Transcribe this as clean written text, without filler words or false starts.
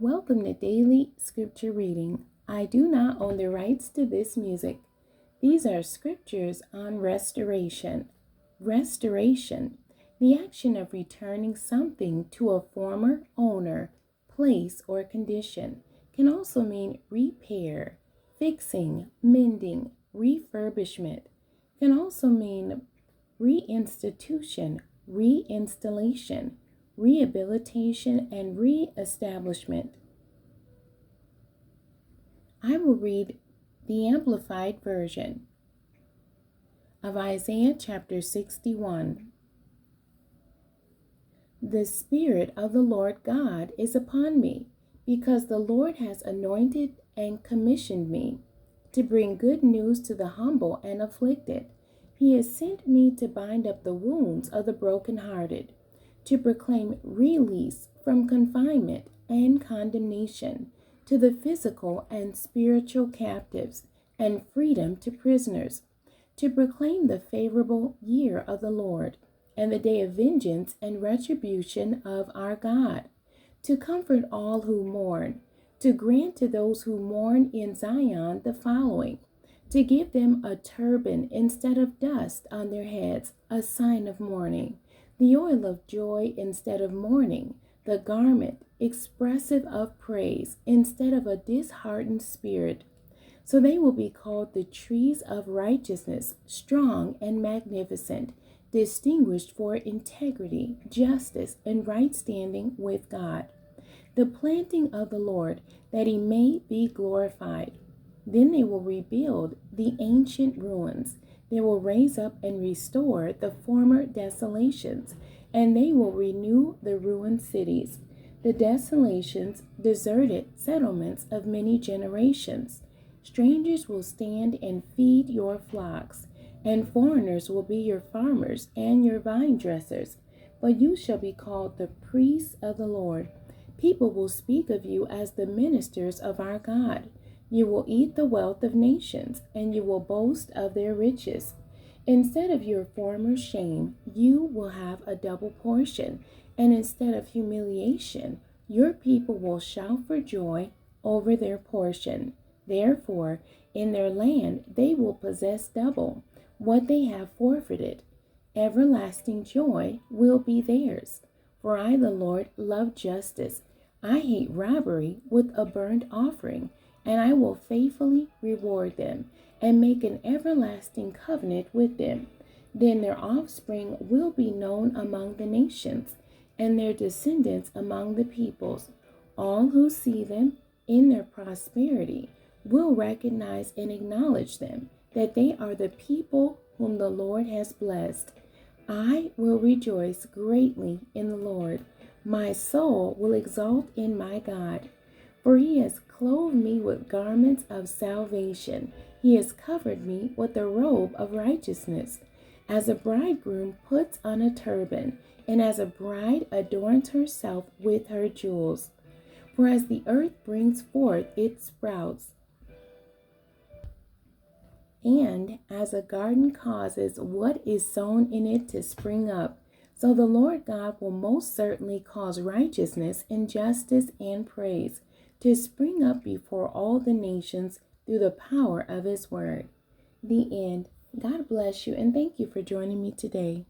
Welcome to Daily Scripture Reading. I do not own the rights to this music. These are scriptures on restoration. Restoration, the action of returning something to a former owner, place, or condition, can also mean repair, fixing, mending, refurbishment. Can also mean reinstitution, reinstallation, rehabilitation, and reestablishment. I will read the Amplified Version of Isaiah chapter 61. The Spirit of the Lord God is upon me, because the Lord has anointed and commissioned me to bring good news to the humble and afflicted. He has sent me to bind up the wounds of the brokenhearted, to proclaim release from confinement and condemnation to the physical and spiritual captives, and freedom to prisoners, to proclaim the favorable year of the Lord, and the day of vengeance and retribution of our God, to comfort all who mourn, to grant to those who mourn in Zion the following, to give them a turban instead of dust on their heads, a sign of mourning, the oil of joy instead of mourning, the garment expressive of praise instead of a disheartened spirit. So they will be called the trees of righteousness, strong and magnificent, distinguished for integrity, justice, and right standing with God, the planting of the Lord, that he may be glorified. Then they will rebuild the ancient ruins. They will raise up and restore the former desolations, and they will renew the ruined cities, the desolations, deserted settlements of many generations. Strangers will stand and feed your flocks, and foreigners will be your farmers and your vine dressers. But you shall be called the priests of the Lord. People will speak of you as the ministers of our God. You will eat the wealth of nations, and you will boast of their riches. Instead of your former shame, you will have a double portion, and instead of humiliation, your people will shout for joy over their portion. Therefore, in their land they will possess double what they have forfeited. Everlasting joy will be theirs. For I, the Lord, love justice. I hate robbery with a burnt offering, and I will faithfully reward them and make an everlasting covenant with them. Then their offspring will be known among the nations, and their descendants among the peoples. All who see them in their prosperity will recognize and acknowledge them, that they are the people whom the Lord has blessed. I will rejoice greatly in the Lord. My soul will exult in my God. For he has clothed me with garments of salvation. He has covered me with a robe of righteousness. As a bridegroom puts on a turban, and as a bride adorns herself with her jewels. For as the earth brings forth its sprouts, and as a garden causes what is sown in it to spring up, so the Lord God will most certainly cause righteousness and justice and praise to spring up before all the nations through the power of his word. The end. God bless you, and thank you for joining me today.